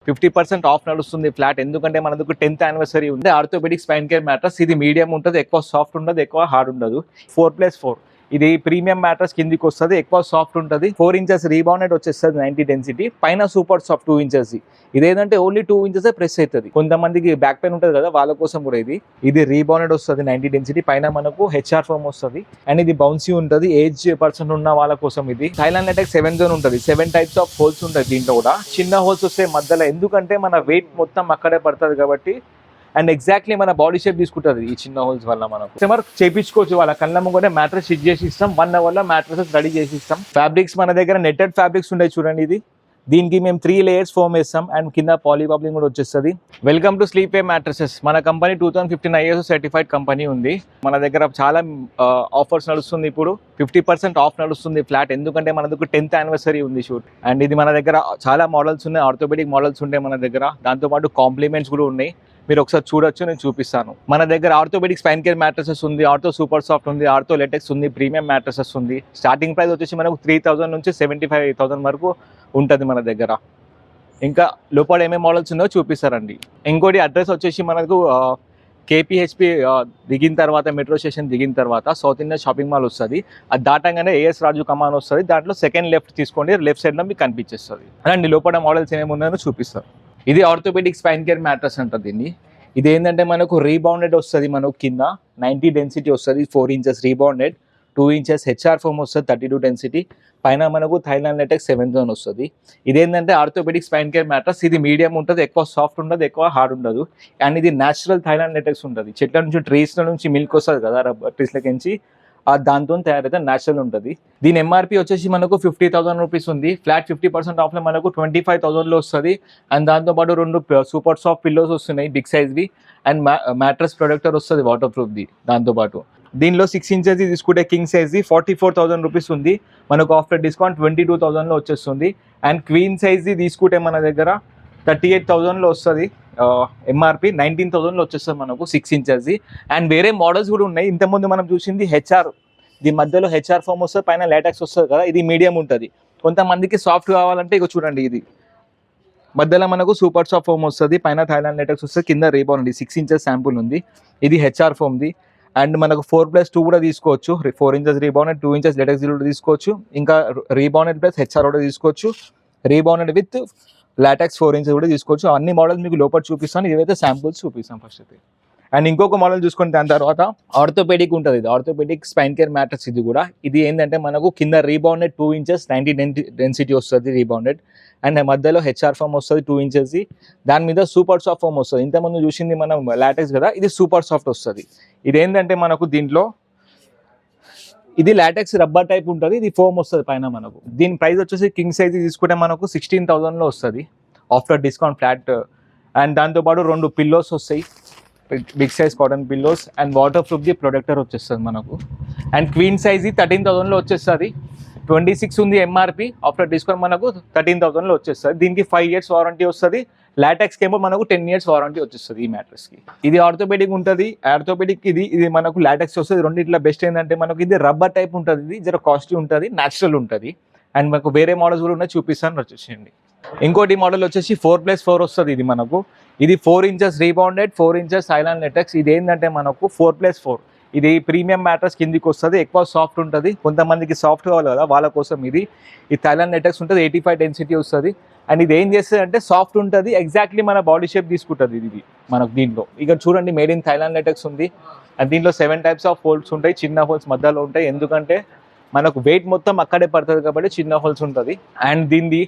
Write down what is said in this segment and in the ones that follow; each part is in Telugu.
50% ఆఫ్ నడుస్తుంది ఫ్లాట్. ఎందుకంటే మనకు 10th యానివర్సరీ ఉంది. ఆర్థోపెడిక్ స్పైన్ కేర్ మ్యాట్రస్ ఇది మీడియం ఉంటుంది, ఎక్కువ సాఫ్ట్ ఉండదు, ఎక్కువ హార్డ్ ఉండదు. 4+4 ఇది ప్రీమియం మ్యాట్రస్ కిందికి వస్తుంది, ఎక్కువ సాఫ్ట్ ఉంటుంది. 4 ఇంచెస్ రీబౌండెడ్ వచ్చేస్తుంది 90 డెన్సిటీ, పైన సూపర్ సాఫ్ట్ 2 ఇంచెస్. ఇదేంటంటే ఓన్లీ 2 ఇంచెస్ ప్రెస్ అవుతుంది. కొంతమందికి బ్యాక్ పెయిన్ ఉంటుంది కదా, వాళ్ళ కోసం కూడా ఇది రీబౌండెడ్ వస్తుంది 90 డెన్సిటీ, పైన మనకు హెచ్ఆర్ ఫోమ్ వస్తుంది. అండ్ ఇది బౌన్సీ ఉంటుంది. ఏజ్ పర్సన్ ఉన్న వాళ్ళ కోసం ఇది. థైలాండ్ అటాక్ 7 జోన్ ఉంటుంది. 7 టైప్స్ ఆఫ్ హోల్స్ ఉంటాయి దీంట్లో కూడా. చిన్న హోల్స్ వస్తాయి మధ్యలో, ఎందుకంటే మన వెయిట్ మొత్తం అక్కడే పడుతుంది కాబట్టి. అండ్ ఎగ్జాక్ట్లీ మన బాడీ షేప్ తీసుకుంటుంది ఈ చిన్న హోల్స్ వల్ల. మనకు కస్టమర్ చేయించుకోవచ్చు, వాళ్ళ కళ్ళ ముంగనే మ్యాట్రెస్ స్టిచ్ చేసి ఇస్తాం. 1 అవర్లో మ్యాట్రెసెస్ రెడీ చేసి ఇస్తాం. ఫ్యాబ్రిక్స్ మన దగ్గర నెట్టెడ్ ఫ్యాబ్రిక్స్ ఉంటాయి చూడండి. దీనికి మేము 3 లేయర్స్ ఫోమ్ వేస్తాం అండ్ కింద పాలీబాబ్లింగ్ కూడా వచ్చేస్తుంది. Welcome to sleep way mattresses. మన కంపెనీ 2015 ISO సర్టిఫైడ్ కంపెనీ ఉంది. మన దగ్గర చాలా ఆఫర్స్ నడుస్తుంది. ఇప్పుడు 50% ఆఫ్ నడుస్తుంది ఫ్లాట్, ఎందుకంటే మనకు 10th యానివర్సరీ ఉంది షూట్. అండ్ ఇది మన దగ్గర చాలా మోడల్స్ ఉన్నాయి, ఆర్థోపెడిక్ మోడల్స్ ఉంటాయి మన దగ్గర. దాంతోపాటు కాంప్లిమెంట్స్ కూడా ఉన్నాయి, మీరు ఒకసారి చూడొచ్చు, నేను చూపిస్తాను. మన దగ్గర ఆర్థోపెడిక్ స్పైన్ కేర్ మ్యాట్రసెస్ ఉంది, ఆర్థో సూపర్ సాఫ్ట్ ఉంది, ఆర్థో లెటెక్స్ ఉంది, ప్రీమియం మ్యాట్రసెస్ ఉంది. స్టార్టింగ్ ప్రైస్ వచ్చేసి మనకు 3000 నుంచి 75,000 వరకు ఉంటుంది మన దగ్గర. ఇంకా లోపల ఏమేమి మోడల్స్ ఉన్నాయో చూపిస్తారండి. ఇంకోటి అడ్రస్ వచ్చేసి మనకు KPHP దిగిన తర్వాత, మెట్రో స్టేషన్ దిగిన తర్వాత సౌత్ ఇండియా షాపింగ్ మాల్ వస్తుంది. అది దాటంగానే AS రాజు కమాన్ వస్తుంది. దాంట్లో సెకండ్ లెఫ్ట్ తీసుకోండి, లెఫ్ట్ సైడ్లో మీకు కనిపించేస్తుంది. అండి లోపల మోడల్స్ ఏమేమి ఉన్నాయో చూపిస్తారు. ఇది ఆర్థోపెడిక్ స్పైన్ కేర్ మ్యాట్రస్ అంటారు దీన్ని. ఇది ఏంటంటే మనకు రీబౌండెడ్ వస్తుంది. మనకు కింద 90 డెన్సిటీ వస్తుంది, 4 inches rebounded, 2 inches HR foam వస్తుంది 32 డెన్సిటీ, పైన మనకు థైలాండ్ లెటెక్స్ 7 జోన్ వస్తుంది. ఇదేంటంటే ఆర్థోపెడిక్ స్పైన్ కేర్ మ్యాట్రస్ ఇది మీడియం ఉంటుంది, ఎక్కువ సాఫ్ట్ ఉండదు, ఎక్కువ హార్డ్ ఉండదు. అండ్ ఇది న్యాచురల్ థైలాండ్ లెటెక్స్ ఉంటుంది. చెట్ల నుంచి ట్రీస్ల నుంచి మిల్క్ వస్తుంది కదా, రబ్బర్ ట్రీస్లకి నుంచి, దాంతో తయారైతే న్యాచురల్ ఉంటుంది. దీని MRP వచ్చేసి మనకు 50,000 రూపీస్ ఉంది. ఫ్లాట్ 50% ఆఫ్లో మనకు 25,000లో వస్తుంది. అండ్ దాంతోపాటు 2 సూపర్ సాఫ్ట్ పిల్లోస్ వస్తున్నాయి బిగ్ సైజ్వి. అండ్ మ్యాట్రస్ ప్రొడక్టర్ వస్తుంది వాటర్ ప్రూఫ్ది. దాంతోపాటు దీనిలో 6 ఇంచెస్ తీసుకుంటే కింగ్ సైజ్ది 44,000 రూపీస్ ఉంది. మనకు ఆఫ్టర్ డిస్కౌంట్ 22,000లో వచ్చేస్తుంది. అండ్ క్వీన్ సైజ్ది తీసుకుంటే మన దగ్గర 38,000లో వస్తుంది. MRP 19,000లో వచ్చేస్తుంది మనకు 6 ఇంచెస్ది. అండ్ వేరే మోడల్స్ కూడా ఉన్నాయి. ఇంతకుముందు మనం చూసింది హెచ్ఆర్, దీని మధ్యలో హెచ్ఆర్ ఫోమ్ వస్తుంది, పైన లాటెక్స్ వస్తుంది కదా, ఇది మీడియం ఉంటుంది. కొంతమందికి సాఫ్ట్ కావాలంటే ఇక చూడండి, ఇది మధ్యలో మనకు సూపర్ సాఫ్ట్ ఫోమ్ వస్తుంది, పైన థైలాండ్ లాటెక్స్ వస్తుంది, కింద రీబౌండ్ ఉంది. 6 ఇంచెస్ శాంపుల్ ఉంది. ఇది హెచ్ఆర్ ఫోమ్ది. అండ్ మనకు 4+2 కూడా తీసుకోవచ్చు. 4 ఇంచెస్ రీబౌండెడ్, 2 ఇంచెస్ లాటెక్స్ కూడా తీసుకోవచ్చు. ఇంకా రీబౌండెడ్ ప్లస్ హెచ్ఆర్ కూడా తీసుకోవచ్చు. రీబౌండెడ్ విత్ లాటెక్స్ 4 ఇంచెస్ కూడా తీసుకోవచ్చు. అన్ని మోడల్స్ మీకు లోపల చూపిస్తాను. ఇవైతే శాంపుల్స్ చూపిస్తాను ఫస్ట్ అయితే. అండ్ ఇంకొక మోడల్ చూసుకుంటే దాని తర్వాత ఆర్థోపెడిక్ ఉంటుంది. ఇది ఆర్థోపెడిక్ స్పైన్ కేర్ మ్యాట్రస్. ఇది కూడా ఇది ఏంటంటే మనకు కింద రీబౌండెడ్ 2 ఇంచెస్ 90 డెన్సిటీ వస్తుంది రీబౌండెడ్. అండ్ మధ్యలో హెచ్ఆర్ ఫోమ్ వస్తుంది 2 ఇంచెస్ది. దాని మీద సూపర్ సాఫ్ట్ ఫోమ్ వస్తుంది. ఇంతకుముందు చూసింది మనం లాటెక్స్ కదా, ఇది సూపర్ సాఫ్ట్ వస్తుంది. ఇదేంటంటే మనకు దీంట్లో ఇది లాటెక్స్ రబ్బర్ టైప్ ఉంటుంది, ఇది ఫోమ్ వస్తుంది పైన మనకు. దీని ప్రైస్ వచ్చేసి కింగ్ సైజ్ తీసుకుంటే మనకు 16,000లో వస్తుంది ఆఫ్టర్ డిస్కౌంట్ ఫ్లాట్. అండ్ దాంతోపాటు 2 పిల్లోస్ వస్తాయి, big size cotton pillows. And water ప్రూఫ్ది ప్రొడక్టర్ వచ్చేస్తుంది మనకు. అండ్ క్వీన్ సైజ్ది 13,000లో వచ్చేస్తుంది. 26 ఉంది MRP, ఆఫ్టర్ డిస్కౌంట్ మనకు 13,000లో వచ్చేస్తుంది. దీనికి 5 years వారంటీ వస్తుంది. లాటెక్స్కి ఏమో మనకు 10 years వారంటీ వచ్చేస్తుంది ఈ మ్యాట్రస్కి. ఇది ఆర్థోపెడిక్ ఉంటుంది. ఆర్థోపెడిక్ ఇది మనకు లాటెక్స్ వస్తుంది. రెండిట్లో బెస్ట్ ఏంటంటే మనకు ఇది రబ్బర్ టైప్ ఉంటుంది. ఇది జర కాస్ట్లీ ఉంటుంది, న్యాచురల్ ఉంటుంది. అండ్ మనకు వేరే మోడల్స్ కూడా ఉన్నాయి, చూపిస్తాను వచ్చేసేయండి. ఇంకోటి మోడల్ వచ్చేసి 4+4 వస్తుంది. ఇది మనకు ఇది 4 inches rebounded, 4 inches Thailand LaTeX. ఇది ఏంటంటే మనకు 4+4 ఇది ప్రీమియం మ్యాట్రస్ కిందికి వస్తుంది, ఎక్కువ సాఫ్ట్ ఉంటుంది. కొంతమందికి సాఫ్ట్ కావాలి కదా, వాళ్ళ కోసం ఇది థైలాండ్ లాటెక్స్ ఉంటుంది. 85 డెన్సిటీ వస్తుంది. అండ్ ఇది ఏం చేస్తుంది అంటే సాఫ్ట్ ఉంటుంది, ఎగ్జాక్ట్లీ మన బాడీ షేప్ తీసుకుంటుంది ఇది మనకు. దీంట్లో ఇక చూడండి మేడ్ ఇన్ థైలాండ్ లాటెక్స్ ఉంది. అండ్ దీంట్లో 7 టైప్స్ ఆఫ్ హోల్స్ ఉంటాయి, చిన్న హోల్స్ మధ్యలో ఉంటాయి. ఎందుకంటే మనకు వెయిట్ మొత్తం అక్కడే పడుతుంది కాబట్టి చిన్న హోల్స్ ఉంటుంది. అండ్ దీన్ని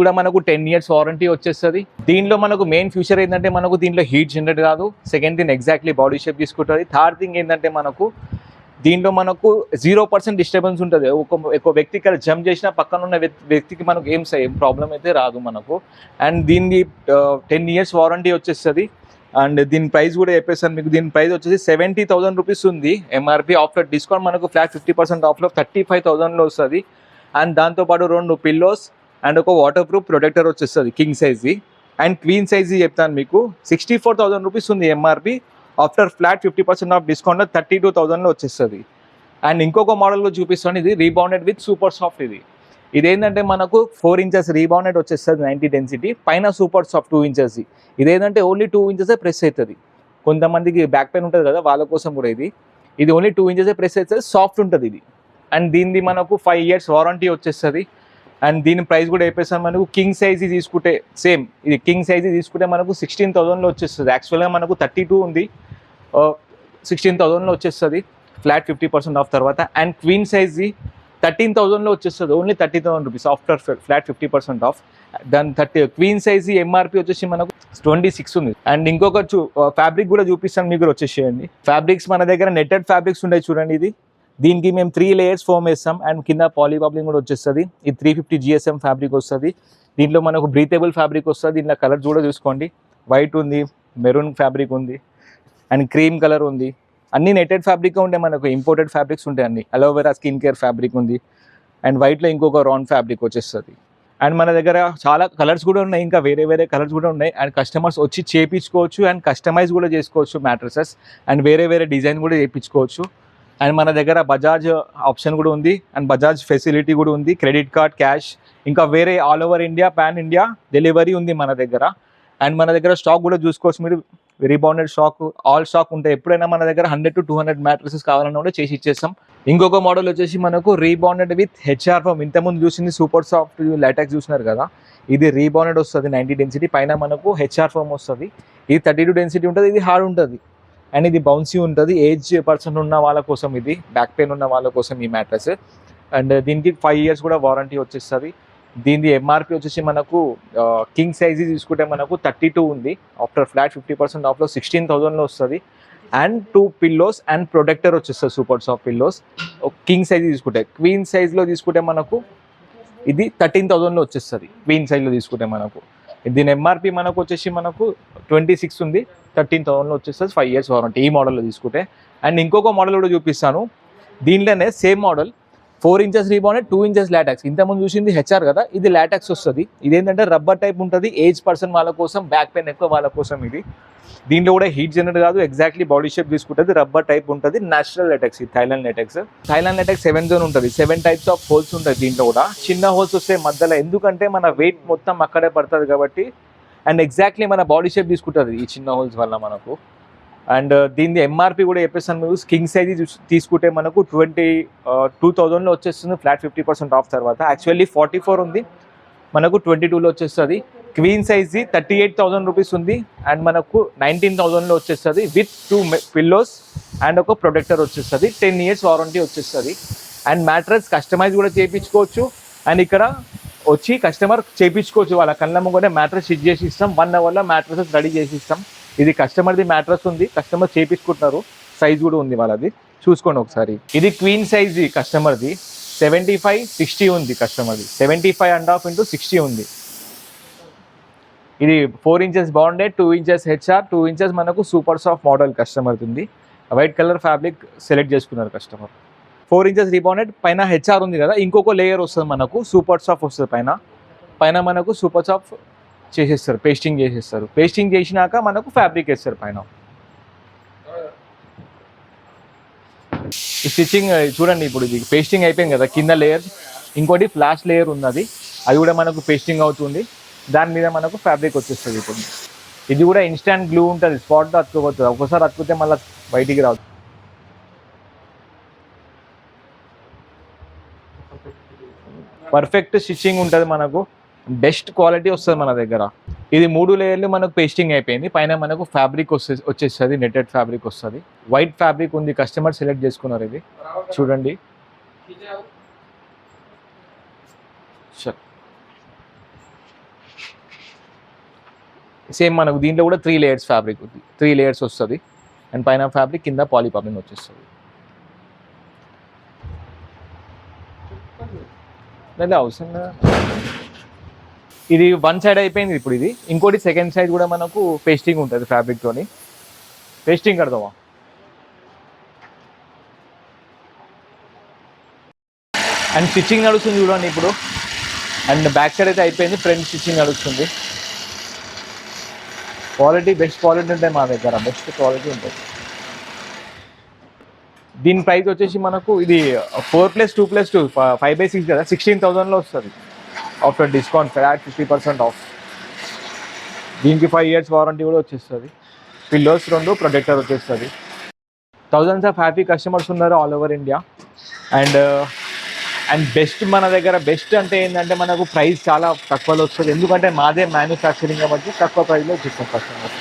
కూడా మనకు 10 years వారంటీ వచ్చేస్తుంది. దీనిలో మనకు మెయిన్ ఫ్యూచర్ ఏంటంటే మనకు దీంట్లో హీట్ జనరేట్ కాదు. Second thing exactly body shape తీసుకుంటుంది. థర్డ్ థింగ్ ఏంటంటే మనకు దీంట్లో మనకు 0% డిస్టర్బెన్స్ ఉంటుంది. ఒక వ్యక్తి ఇక్కడ జంప్ చేసినా పక్కన ఉన్న వ్యక్తికి మనకు ఏం ప్రాబ్లం అయితే రాదు మనకు. అండ్ దీన్ని 10 years వారంటీ వచ్చేస్తుంది. అండ్ దీని ప్రైస్ కూడా చెప్పేస్తాను మీకు. దీని ప్రైస్ వచ్చేసి 70,000 రూపీస్ ఉంది MRP. ఆఫ్టర్ డిస్కౌంట్ మనకు ఫ్లాట్ 50% ఆఫ్లో 35,000లో వస్తుంది. అండ్ దాంతోపాటు 2 పిల్లోస్ అండ్ ఒక వాటర్ ప్రూఫ్ ప్రొటెక్టర్ వచ్చేస్తుంది కింగ్ సైజ్ది. అండ్ క్వీన్ సైజ్ది చెప్తాను మీకు 64,000 రూపీస్ ఉంది MRP. ఆఫ్టర్ ఫ్లాట్ 50% ఆఫ్ డిస్కౌంట్లో 32,000లో వచ్చేస్తుంది. అండ్ ఇంకొక మోడల్లో చూపిస్తాను. ఇది రీబౌండెడ్ విత్ సూపర్ సాఫ్ట్. ఇది ఇదేంటంటే మనకు 4 ఇంచెస్ రీబౌండెడ్ వచ్చేస్తుంది 90 డెన్సిటీ, పైన సూపర్ సాఫ్ట్ 2 ఇంచెస్. ఇదేంటంటే ఓన్లీ 2 ఇంచెసే ప్రెస్ అవుతుంది. కొంతమందికి బ్యాక్ పెయిన్ ఉంటుంది కదా, వాళ్ళ కోసం కూడా ఇది ఓన్లీ 2 ఇంచెసే ప్రెస్ అవుతుంది, సాఫ్ట్ ఉంటుంది ఇది. అండ్ దీనిది మనకు 5 ఇయర్స్ వారంటీ వచ్చేస్తుంది. అండ్ దీని ప్రైస్ కూడా చెప్పేసాం మనకు కింగ్ సైజ్ తీసుకుంటే సేమ్ ఇది కింగ్ సైజ్ తీసుకుంటే మనకు 16,000లో వచ్చేస్తుంది. యాక్చువల్గా మనకు 32 ఉంది, 16,000లో వచ్చేస్తుంది ఫ్లాట్ 50% ఆఫ్ తర్వాత. అండ్ క్వీన్ సైజ్ 13,000లో వచ్చేస్తుంది, only 30,000 rupees after flat 50% of. దాని క్వీన్ సైజ్ ఎంఆర్పి వచ్చేసి మనకు 26 ఉంది. అండ్ ఇంకొక ఫ్యాబ్రిక్ కూడా చూపిస్తాను మీకు వచ్చేసేయండి. ఫ్యాబ్రిక్స్ మన దగ్గర నెట్టెడ్ ఫ్యాబ్రిక్స్ ఉంటాయి చూడండి. దీనికి మేము 3 లేయర్స్ ఫోమ్ వేస్తాం అండ్ కింద పాలీబాబ్లింగ్ కూడా వచ్చేస్తుంది. ఇది 350 GSM ఫ్యాబ్రిక్ వస్తుంది. దీంట్లో మనకు బ్రీతేబుల్ ఫ్యాబ్రిక్ వస్తుంది. దీంట్లో కలర్స్ కూడా చూసుకోండి, వైట్ ఉంది, మెరూన్ ఫ్యాబ్రిక్ ఉంది అండ్ క్రీమ్ కలర్ ఉంది. అన్ని నెట్టెడ్ ఫ్యాబ్రిక్ ఉంటాయి, మనకు ఇంపోర్టెడ్ ఫ్యాబ్రిక్స్ ఉంటాయి అన్ని. అలోవెరా స్కిన్ కేర్ ఫ్యాబ్రిక్ ఉంది అండ్ వైట్లో ఇంకొక రౌండ్ ఫ్యాబ్రిక్ వచ్చేస్తుంది. అండ్ మన దగ్గర చాలా కలర్స్ కూడా ఉన్నాయి, ఇంకా వేరే వేరే కలర్స్ కూడా ఉన్నాయి. అండ్ కస్టమర్స్ వచ్చి చేయించుకోవచ్చు అండ్ కస్టమైజ్ కూడా చేసుకోవచ్చు మ్యాట్రసెస్. అండ్ వేరే వేరే డిజైన్ కూడా చేయించుకోవచ్చు. అండ్ మన దగ్గర బజాజ్ ఆప్షన్ కూడా ఉంది అండ్ బజాజ్ ఫెసిలిటీ కూడా ఉంది, క్రెడిట్ కార్డ్, క్యాష్, ఇంకా వేరే all over India, pan India delivery ఉంది మన దగ్గర. అండ్ మన దగ్గర స్టాక్ కూడా చూసుకోవచ్చు మీరు, రీబౌండెడ్ స్టాక్, ఆల్ స్టాక్ ఉంటాయి. ఎప్పుడైనా మన దగ్గర 100 to 200 మ్యాట్రసెస్ కావాలన్నా కూడా చేసి ఇచ్చేస్తాం. ఇంకొక మోడల్ వచ్చేసి మనకు రీబౌండెడ్ విత్ హెచ్ఆర్ ఫోమ్. ఇంతకుముందు చూసింది సూపర్ సాఫ్ట్ లాటెక్స్ చూసినారు కదా, ఇది రీబౌండెడ్ వస్తుంది 90 డెన్సిటీ, పైన మనకు హెచ్ఆర్ ఫోమ్ వస్తుంది. ఇది 32 డెన్సిటీ ఉంటుంది, ఇది హార్డ్ ఉంటుంది అండ్ ఇది బౌన్సీ ఉంటుంది. ఏజ్ పర్సన్ ఉన్న వాళ్ళ కోసం, ఇది బ్యాక్ పెయిన్ ఉన్న వాళ్ళ కోసం ఈ మ్యాట్రస్. అండ్ దీనికి 5 ఇయర్స్ కూడా వారంటీ వచ్చేస్తుంది. దీని ఎంఆర్పి వచ్చేసి మనకు కింగ్ సైజ్ తీసుకుంటే మనకు 32 ఉంది, ఆఫ్టర్ ఫ్లాట్ 50% ఆఫ్లో 16,000లో వస్తుంది. అండ్ 2 పిల్లోస్ అండ్ ప్రొటెక్టర్ వచ్చేస్తుంది, super soft pillows. King size తీసుకుంటే, క్వీన్ సైజ్లో తీసుకుంటే మనకు ఇది 13,000లో వచ్చేస్తుంది. క్వీన్ సైజ్లో తీసుకుంటే మనకు దీని ఎంఆర్పి మనకు వచ్చేసి మనకు 26 ఉంది, 13,000లో వచ్చేస్తుంది, 5 ఇయర్స్ వారంటీ ఈ మోడల్లో తీసుకుంటే. అండ్ ఇంకొక మోడల్ కూడా చూపిస్తాను, దీంట్లోనే same model 4 inches rebounded, 2 inches LaTeX. ఇంతకుముందు చూసింది హెచ్ఆర్ కదా, ఇది లాటెక్స్ వస్తుంది. ఇదేంటంటే రబ్బర్ టైప్ ఉంటుంది, ఏజ్ పర్సన్ వాళ్ళ కోసం, బ్యాక్ పెయిన్ ఎక్కువ వాళ్ళ కోసం ఇది. దీంట్లో కూడా హీట్ జనరేట్ కాదు, ఎగ్జాక్ట్లీ బాడీ షేప్ తీసుకుంటుంది, రబ్బర్ టైప్ ఉంటుంది, నేచురల్ లాటెక్స్. ఇది Thailand LaTeX. Thailand LaTeX 7 zone ఉంటుంది, 7 టైప్స్ ఆఫ్ హోల్స్ ఉంటాయి దీంట్లో కూడా. చిన్న హోల్స్ వస్తాయి మధ్యలో, ఎందుకంటే మన వెయిట్ మొత్తం అక్కడే పడుతుంది కాబట్టి. అండ్ ఎగ్జాక్ట్లీ మన బాడీ షేప్ తీసుకుంటుంది ఈ చిన్న హోల్స్ వల్ల మనకు. అండ్ దీని ఎంఆర్పి కూడా చెప్పేస్తాను మీరు, కింగ్ సైజ్ తీసుకుంటే మనకు 22,000లో వచ్చేస్తుంది, ఫ్లాట్ 50% ఆఫ్ తర్వాత. యాక్చువల్లీ 44 ఉంది, మనకు 22లో వచ్చేస్తుంది. క్వీన్ సైజ్ 38,000 రూపీస్ ఉంది అండ్ మనకు 19,000లో వచ్చేస్తుంది విత్ 2 పిల్లోస్ అండ్ ఒక ప్రొటెక్టర్ వచ్చేస్తుంది. 10 ఇయర్స్ వారంటీ వచ్చేస్తుంది. అండ్ మ్యాట్రస్ కస్టమైజ్ కూడా చేయించుకోవచ్చు. అండ్ ఇక్కడ వచ్చి కస్టమర్ చేయించుకోవచ్చు, వాళ్ళ కళ్ళ ముంగనే మ్యాట్రస్ స్టిచ్ చేసి ఇస్తాం. 1 అవర్లో మ్యాట్రసెస్ రెడీ చేసి ఇస్తాం. ఇది కస్టమర్ది మ్యాట్రస్ ఉంది, కస్టమర్ చేయించుకుంటున్నారు, సైజ్ కూడా ఉంది వాళ్ళది, చూసుకోండి ఒకసారి. ఇది క్వీన్ సైజ్ కస్టమర్ది, 75-60 ఉంది కస్టమర్ది, 75.5 into 60 ఉంది. ఇది 4 inches bonded, 2 inches HR, 2 inches మనకు సూపర్ సాఫ్ట్ మోడల్ కస్టమర్ది ఉంది. వైట్ కలర్ ఫ్యాబ్రిక్ సెలెక్ట్ చేసుకున్నారు కస్టమర్. 4 ఇంచెస్ రీబౌండెడ్, పైన హెచ్ఆర్ ఉంది కదా, ఇంకొక లేయర్ వస్తుంది మనకు, సూపర్ సాఫ్ట్ వస్తుంది పైన మనకు సూపర్ సాఫ్ట్ చేసేస్తారు, పేస్టింగ్ చేసేస్తారు. పేస్టింగ్ చేసినాక మనకు ఫ్యాబ్రిక్ వేస్తారు పైన. ఈ స్టిచ్చింగ్ చూడండి, ఇప్పుడు ఇది పేస్టింగ్ అయిపోయింది కదా, కింద లేయర్, ఇంకోటి ఫ్లాష్ లేయర్ ఉన్నది, అది కూడా మనకు పేస్టింగ్ అవుతుంది. దాని మీద మనకు ఫ్యాబ్రిక్ వచ్చేస్తుంది. ఇప్పుడు ఇది కూడా ఇన్స్టాంట్ గ్లూ ఉంటుంది, స్పాట్ అతుక్కోపోతుంది, ఒకసారి అతుకుతే మళ్ళీ బయటికి రాదు. పర్ఫెక్ట్ స్టిచ్చింగ్ ఉంటుంది మనకు, బెస్ట్ క్వాలిటీ వస్తుంది మన దగ్గర. ఇది 3 లేయర్లు మనకు పేస్టింగ్ అయిపోయింది, పైన మనకు ఫ్యాబ్రిక్ వచ్చేస్తుంది, నెట్టెడ్ ఫ్యాబ్రిక్ వస్తుంది. వైట్ ఫ్యాబ్రిక్ ఉంది, కస్టమర్ సెలెక్ట్ చేసుకున్నారు. ఇది చూడండి, సేమ్ మనకు దీంట్లో కూడా 3 లేయర్స్ ఫ్యాబ్రిక్ ఉంది, 3 లేయర్స్ వస్తుంది. అండ్ పైన ఫ్యాబ్రిక్, కింద పాలీపాపిన్ వచ్చేస్తుంది. లేదా అవసరం కదా, ఇది 1 సైడ్ అయిపోయింది. ఇప్పుడు ఇది ఇంకోటి సెకండ్ సైడ్ కూడా మనకు పేస్టింగ్ ఉంటుంది, ఫ్యాబ్రిక్తోని పేస్టింగ్ కడదామా. అండ్ స్టిచ్చింగ్ నడుస్తుంది చూడండి ఇప్పుడు. అండ్ బ్యాక్ సైడ్ అయితే అయిపోయింది, ఫ్రంట్ స్టిచ్చింగ్ నడుస్తుంది. క్వాలిటీ బెస్ట్ క్వాలిటీ ఉంటాయి మా దగ్గర, బెస్ట్ క్వాలిటీ ఉంటుంది. దీని ప్రైస్ వచ్చేసి మనకు ఇది 4+2+2 5/6 కదా 16,000లో వస్తుంది ఆఫ్టర్ డిస్కౌంట్ ఫ్లాట్ 50% ఆఫ్. దీనికి 5 years వారంటీ కూడా వచ్చేస్తుంది. పిల్లోస్ 2 ప్రొటెక్టర్ వచ్చేస్తుంది. థౌజండ్స్ ఆఫ్ హ్యాపీ కస్టమర్స్ ఉన్నారు all over India. And best మన దగ్గర బెస్ట్ అంటే ఏంటంటే మనకు ప్రైస్ చాలా తక్కువలో వస్తుంది, ఎందుకంటే మాదే మ్యానుఫ్యాక్చరింగ్ కాబట్టి తక్కువ ప్రైస్లో వచ్చేస్తాం కస్టమర్స్.